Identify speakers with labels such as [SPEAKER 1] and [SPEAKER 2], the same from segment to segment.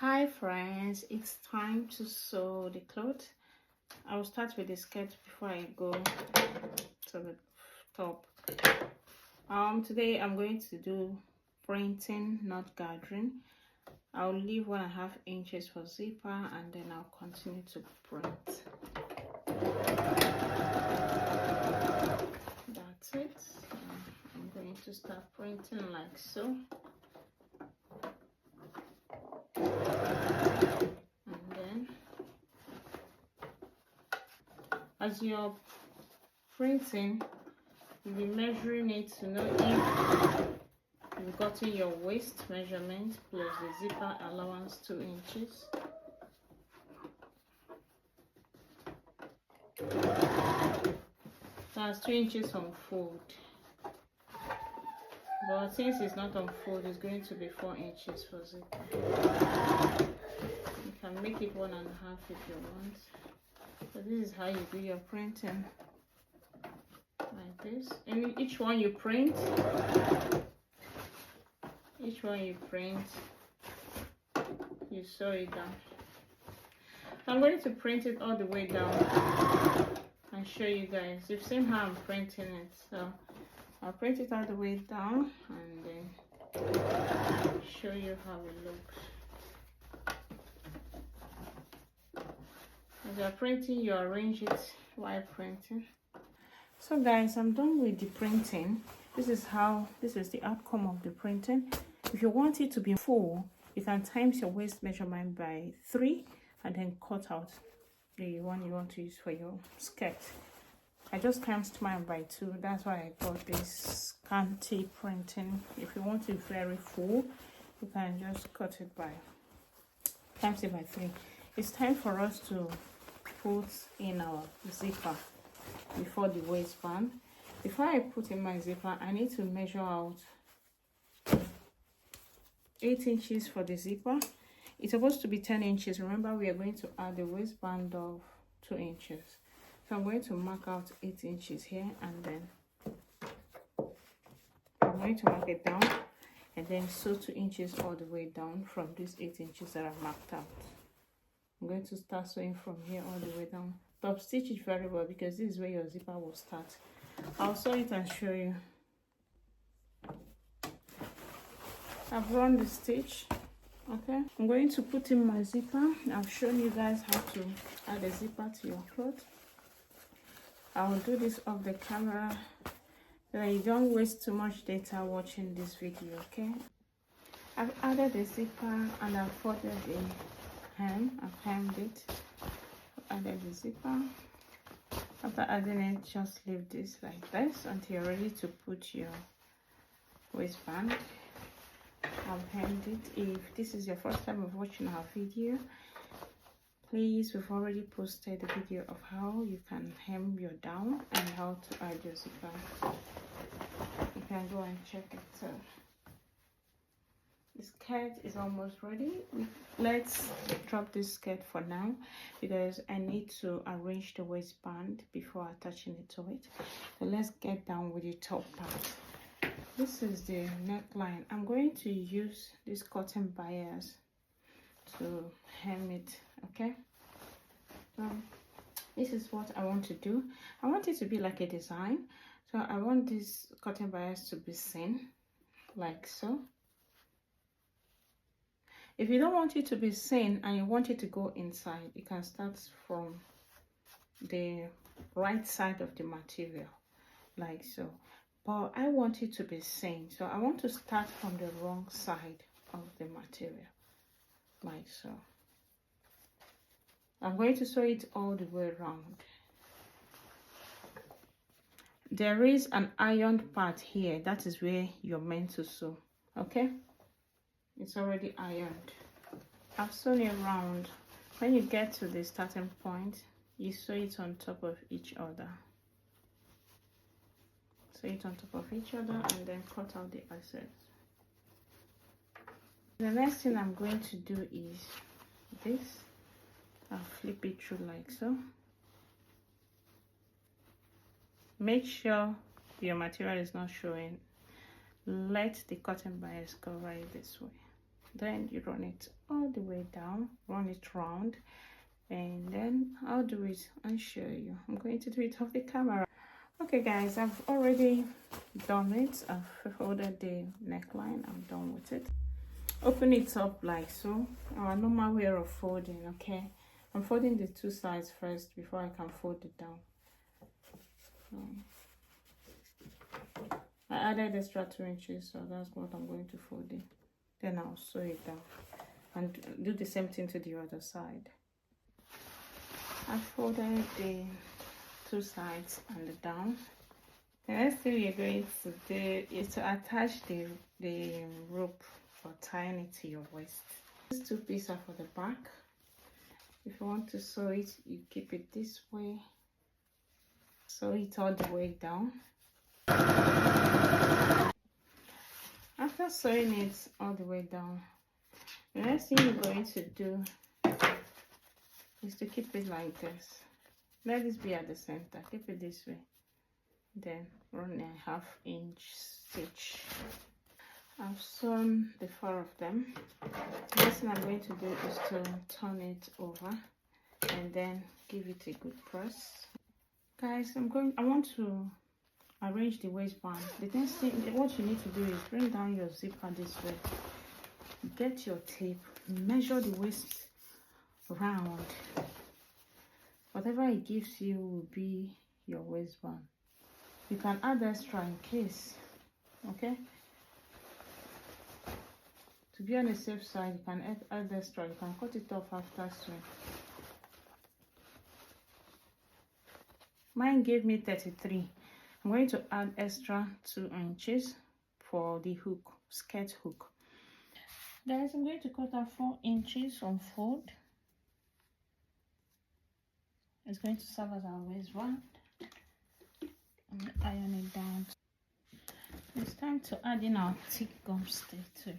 [SPEAKER 1] Hi friends, it's time to sew the cloth. I will start with the skirt before I go to the top. Today I'm going to do printing, not gathering. I'll leave 1.5 inches for zipper and then I'll continue to print. That's it. I'm going to start printing like so. As you're printing, you'll be measuring it to know if you've gotten your waist measurement plus the zipper allowance 2 inches. That's 2 inches on fold, but since it's not on fold, it's going to be 4 inches for zipper. You can make it 1.5 if you want. So this is how you do your printing, like this. And each one you print, you sew it down. So I'm going to print it all the way down and show you guys. You've seen how I'm printing it, so I'll print it all the way down and then show you how it looks. As you're printing, you arrange it while printing. So guys, I'm done with the printing. This is the outcome of the printing. If you want it to be full, you can times your waist measurement by 3 and then cut out the one you want to use for your skirt. I just times mine by 2. That's why I got this scanty printing. If you want it very full, you can just cut it by times it by 3. It's time for us to put in our zipper before the waistband. Before I put in my zipper, I need to measure out 8 inches for the zipper. It's supposed to be 10 inches. Remember, we are going to add the waistband of 2 inches. So I'm going to mark out 8 inches here, and then I'm going to mark it down and then sew 2 inches all the way down from these 8 inches that I marked out. I'm going to start sewing from here all the way down. Top stitch it very well because this is where your zipper will start. I'll sew it and show you. I've run the stitch. Okay, I'm going to put in my zipper. I've shown you guys how to add a zipper to your cloth. I will do this off the camera so that you don't waste too much data watching this video. Okay, I've added the zipper and I've folded the hem. I've hemmed it. Added the zipper. After adding it, just leave this like this until you're ready to put your waistband. I've hemmed it. If this is your first time of watching our video, please, we've already posted the video of how you can hem your down and how to add your zipper. You can go and check it. So the skirt is almost ready. Let's drop this skirt for now because I need to arrange the waistband before attaching it to it. So let's get down with the top part. This is the neckline. I'm going to use this cotton bias to hem it. Okay, so this is what I want to do. I want it to be like a design, so I want this cotton bias to be seen like so. If you don't want it to be seen and you want it to go inside, you can start from the right side of the material like so, but I want it to be seen, so I want to start from the wrong side of the material like so. I'm going to sew it all the way around. There is an ironed part here. That is where you're meant to sew. Okay, it's already ironed. I've sewn it around. When you get to the starting point, you sew it on top of each other. Sew it on top of each other and then cut out the excess. The next thing I'm going to do is this. I'll flip it through like so. Make sure your material is not showing. Let the cotton bias cover it this way. then you run it all the way down, run it round, and then I'll do it and show you. I'm going to do it off the camera. Okay guys, I've already done it. I've folded the neckline. I'm done with it. Open it up like so, our normal way of folding. Okay, I'm folding the two sides first before I can fold it down. I added extra 2 inches, so that's what I'm going to fold in. Then I'll sew it down and do the same thing to the other side. I folded the two sides and the down. The next thing we're going to do is to attach the rope for tying it to your waist. These two pieces are for the back. If you want to sew it, you keep it this way. Sew it all the way down. After sewing it all the way down, the next thing you're going to do is to keep it like this. Let this be at the center. Keep it this way. Then run a 1/2 inch stitch. I've sewn the 4 of them. The next thing I'm going to do is to turn it over and then give it a good press. Guys, I want to arrange the waistband. The next thing, what you need to do is bring down your zipper this way. Get your tape, measure the waist round. Whatever it gives you will be your waistband. You can add extra in case, okay? To be on the safe side, you can add extra. You can cut it off after sewing. Mine gave me 33. I'm going to add extra 2 inches for the hook, skirt hook. Guys, I'm going to cut out 4 inches on fold. It's going to serve as our waistband. And iron it down. It's time to add in our thick gum stay to it.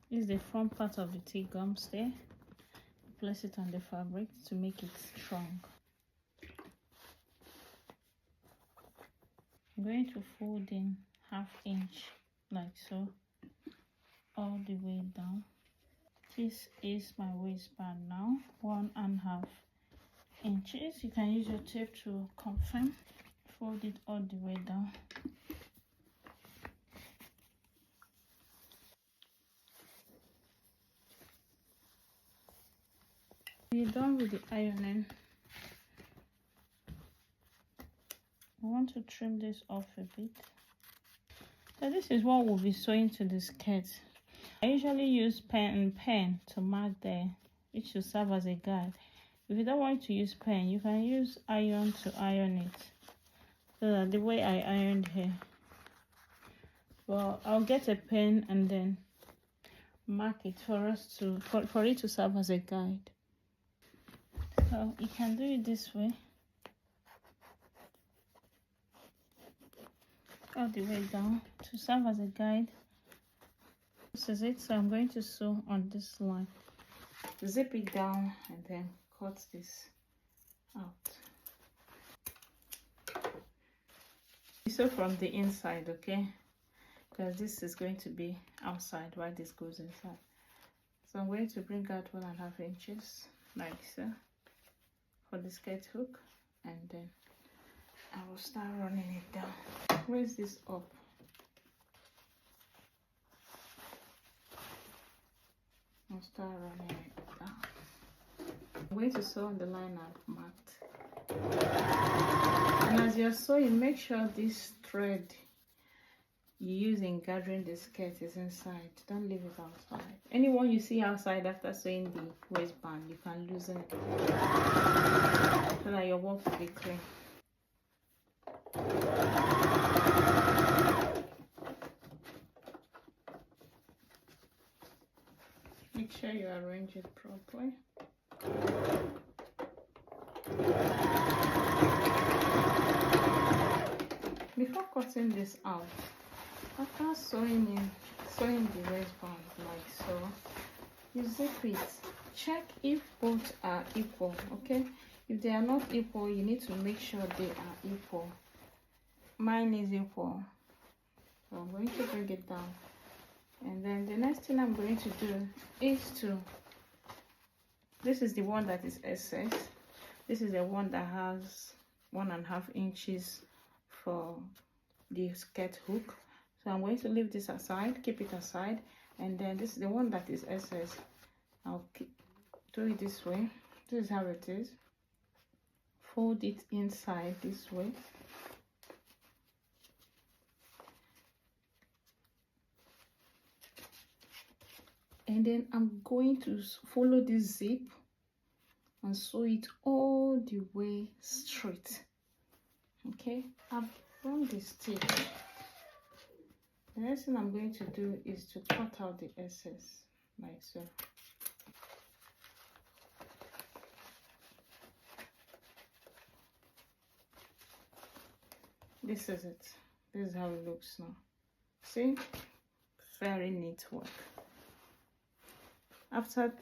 [SPEAKER 1] This is the front part of the thick gum stay. Place it on the fabric to make it strong. I'm going to fold in 1/2 inch like so all the way down. This is my waistband now, 1.5 inches. You can use your tape to confirm. Fold it all the way down. We're done with the ironing. I want to trim this off a bit. So this is what we'll be sewing to the skirt. I usually use pen to mark there, which should serve as a guide. If you don't want to use pen, you can use iron to iron it. So that the way I ironed here. Well, I'll get a pen and then mark it for it to serve as a guide. So you can do it this way. All the way down to serve as a guide. This is it. So I'm going to sew on this line. Zip it down and then cut this out. You sew from the inside, okay? Because this is going to be outside while this goes inside. So I'm going to bring out 1.5 inches like so for the skirt hook, and then I will start running it down. Raise this up. I'll start running it down. I'm going to sew on the line I've marked. And as you're sewing, make sure this thread you use in gathering the skirt is inside. Don't leave it outside. Anyone you see outside after sewing the waistband, you can loosen it so that your work will be clean. Make sure you arrange it properly. Before cutting this out, after sewing the waistband like so, you zip it. Check if both are equal, okay? If they are not equal, you need to make sure they are equal. Mine is equal, so I'm going to bring it down And then the next thing I'm going to do is to, this is the one that is SS. This is the one that has 1.5 inches for the skirt hook. So I'm going to leave this aside, keep it aside. And then this is the one that is SS. I'll do it this way. This is how it is. Fold it inside this way. And then I'm going to follow this zip and sew it all the way straight. Okay, I've run the stitch. The next thing I'm going to do is to cut out the excess like so. This is it. This is how it looks now. See? Very neat work. After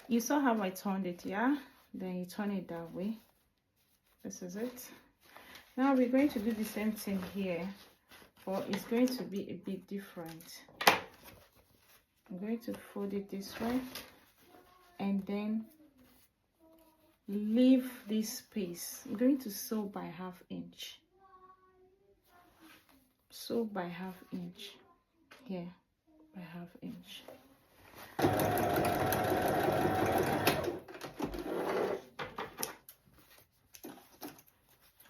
[SPEAKER 1] you saw how I turned it, yeah? Then you turn it that way. This is it. Now we're going to do the same thing here, but it's going to be a bit different. I'm going to fold it this way and then leave this space. I'm going to sew by 1/2 inch. Sew by 1/2 inch here, by 1/2 inch.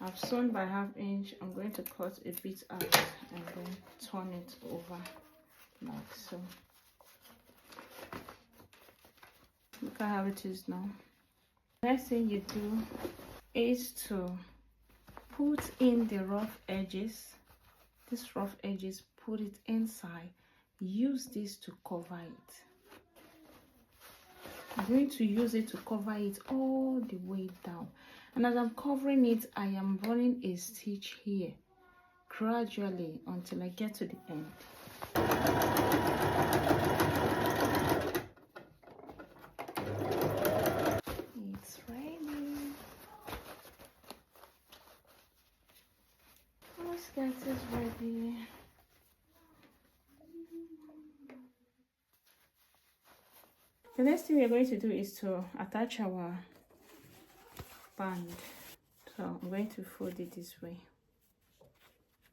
[SPEAKER 1] I've sewn by 1/2 inch. I'm going to cut a bit out and then turn it over like so. Look at how it is now. Next thing you do is to put in the rough edges. These rough edges, put it inside. Use this to cover it. I'm going to use it to cover it all the way down. And as I'm covering it, I am running a stitch here gradually until I get to the end. It's ready. Our skirt is ready. The next thing we're going to do is to attach our band. So I'm going to fold it this way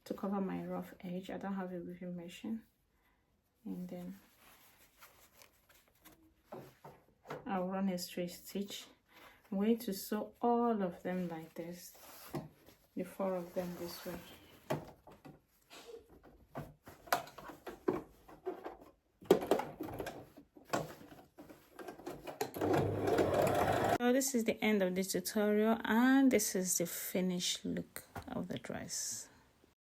[SPEAKER 1] to cover my rough edge. I don't have a weaving machine. And then I'll run a straight stitch. I'm going to sew all of them like this, the 4 of them this way. So this is the end of this tutorial, and this is the finished look of the dress.